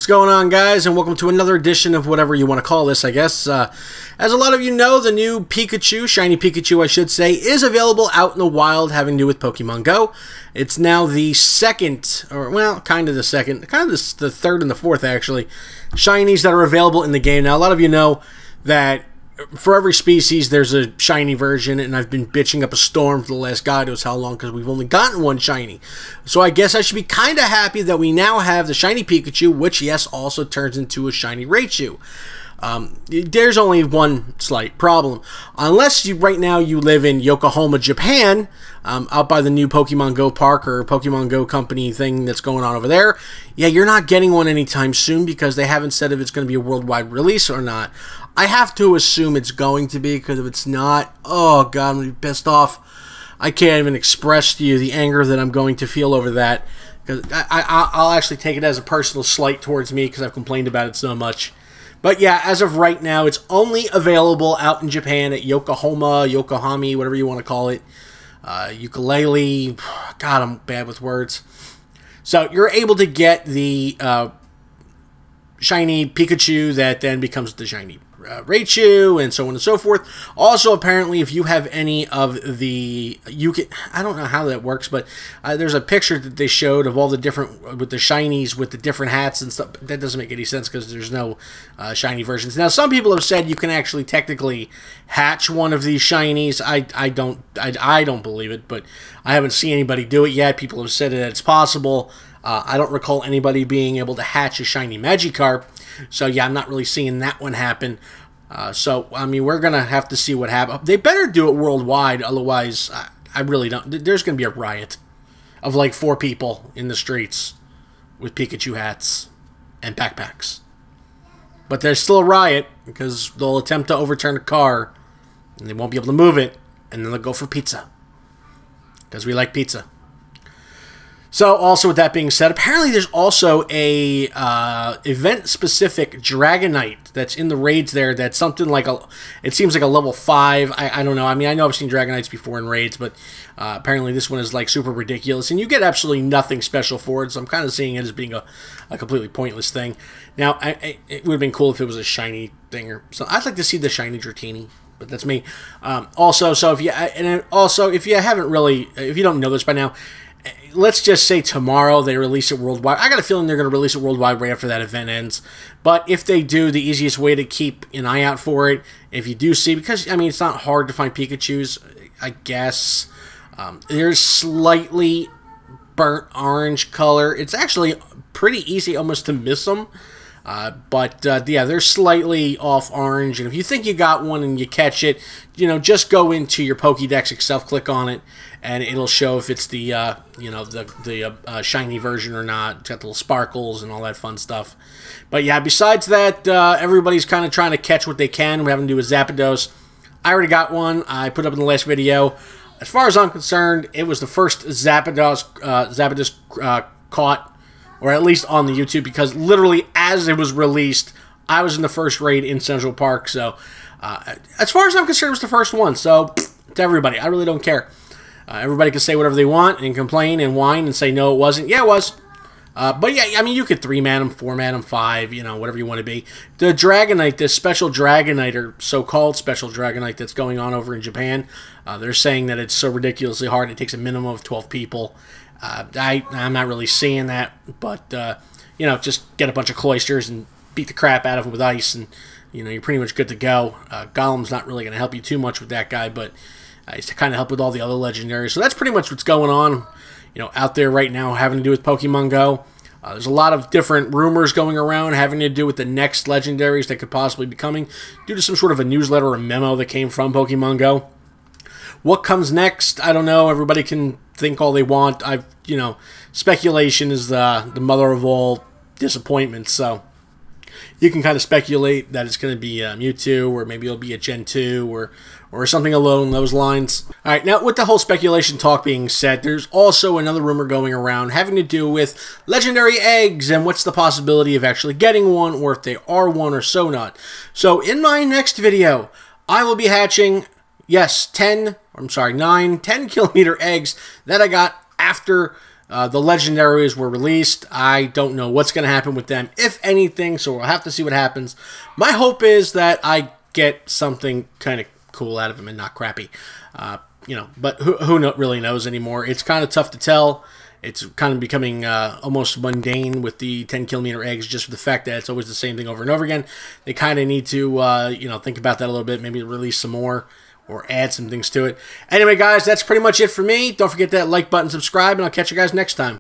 What's going on, guys, and welcome to another edition of whatever you want to call this, I guess. As a lot of you know, the new Pikachu, shiny Pikachu I should say, is available out in the wild having to do with Pokemon Go. It's now the second, or well, kind of the second, kind of the third and the fourth actually, shinies that are available in the game. Now, a lot of you know that for every species there's a shiny version, and I've been bitching up a storm for the last god knows how long because we've only gotten one shiny. So I guess I should be kind of happy that we now have the shiny Pikachu, which yes also turns into a shiny Raichu. There's only one slight problem. Unless you right now you live in Yokohama, Japan, out by the new Pokemon Go park or Pokemon Go company thing that's going on over there, yeah, you're not getting one anytime soon because they haven't said if it's going to be a worldwide release or not. I have to assume it's going to be, because if it's not, oh god, I'm going to be pissed off. I can't even express to you the anger that I'm going to feel over that, because I'll actually take it as a personal slight towards me because I've complained about it so much. But yeah, as of right now, it's only available out in Japan at Yokohama, whatever you want to call it. Ukulele. God, I'm bad with words. So you're able to get the shiny Pikachu that then becomes the shiny Raichu, and so on and so forth. Also, apparently, if you have any of the, I don't know how that works, but there's a picture that they showed of all the different, with the shinies, with the different hats and stuff. That doesn't make any sense because there's no shiny versions. Now, some people have said you can actually technically hatch one of these shinies. I don't believe it, but I haven't seen anybody do it yet. People have said that it's possible. I don't recall anybody being able to hatch a shiny Magikarp. So, yeah, I'm not really seeing that one happen. So, I mean, we're going to have to see what happens. They better do it worldwide, otherwise, I really don't. There's going to be a riot of like 4 people in the streets with Pikachu hats and backpacks. But there's still a riot because they'll attempt to overturn a car and they won't be able to move it, and then they'll go for pizza because we like pizza. So, also with that being said, apparently there's also a event-specific Dragonite that's in the raids there. That's something like it seems like a level 5. I don't know. I mean, I know I've seen Dragonites before in raids, but apparently this one is like super ridiculous, and you get absolutely nothing special for it. So I'm kind of seeing it as being a completely pointless thing. Now, it would have been cool if it was a shiny thing or something. I'd like to see the shiny Dratini, but that's me. Also, so if you if you haven't really, if you don't know this by now, let's just say tomorrow they release it worldwide. I got a feeling they're going to release it worldwide right after that event ends. But if they do, the easiest way to keep an eye out for it, if you do see, because, I mean, it's not hard to find Pikachus, I guess. There's slightly burnt orange color. It's actually pretty easy almost to miss them. Yeah, they're slightly off orange. And if you think you got one and you catch it, you know, just go into your Pokédex itself, click on it, and it'll show if it's the, you know, the shiny version or not. It's got the little sparkles and all that fun stuff. But yeah, besides that, everybody's kind of trying to catch what they can. We're having to do with Zapdos. I already got one. I put up in the last video. As far as I'm concerned, it was the first Zapdos caught, or at least on the YouTube, because literally as it was released, I was in the first raid in Central Park. So, as far as I'm concerned, it was the first one. So, to everybody, I really don't care. Everybody can say whatever they want and complain and whine and say, no, it wasn't. Yeah, it was. But yeah, I mean, you could 3-man them, 4-man them, 5, you know, whatever you want to be. The Dragonite, this special Dragonite, or so-called special Dragonite that's going on over in Japan, they're saying that it's so ridiculously hard, it takes a minimum of 12 people. I'm not really seeing that, but, you know, just get a bunch of cloisters and beat the crap out of them with ice, and, you know, you're pretty much good to go. Golem's not really going to help you too much with that guy, but it's to kind of help with all the other legendaries. So that's pretty much what's going on, you know, out there right now having to do with Pokemon Go. There's a lot of different rumors going around having to do with the next legendaries that could possibly be coming due to some sort of a newsletter or memo that came from Pokemon Go. What comes next? I don't know. Everybody can think all they want. You know, speculation is the mother of all disappointments. So you can kind of speculate that it's going to be Mewtwo, or maybe it'll be a Gen 2, or something along those lines. All right, now with the whole speculation talk being said, there's also another rumor going around having to do with legendary eggs and what's the possibility of actually getting one, or if they are one or so not. So in my next video, I will be hatching, yes, 9 10-kilometer eggs that I got after The legendaries were released. I don't know what's going to happen with them, if anything, so we'll have to see what happens. My hope is that I get something kind of cool out of them and not crappy. You know, but who really knows anymore? It's kind of tough to tell. It's kind of becoming almost mundane with the 10-kilometer eggs, just for the fact that it's always the same thing over and over again. They kind of need to, you know, think about that a little bit, maybe release some more or add some things to it. Anyway, guys, that's pretty much it for me. Don't forget that like button, subscribe, and I'll catch you guys next time.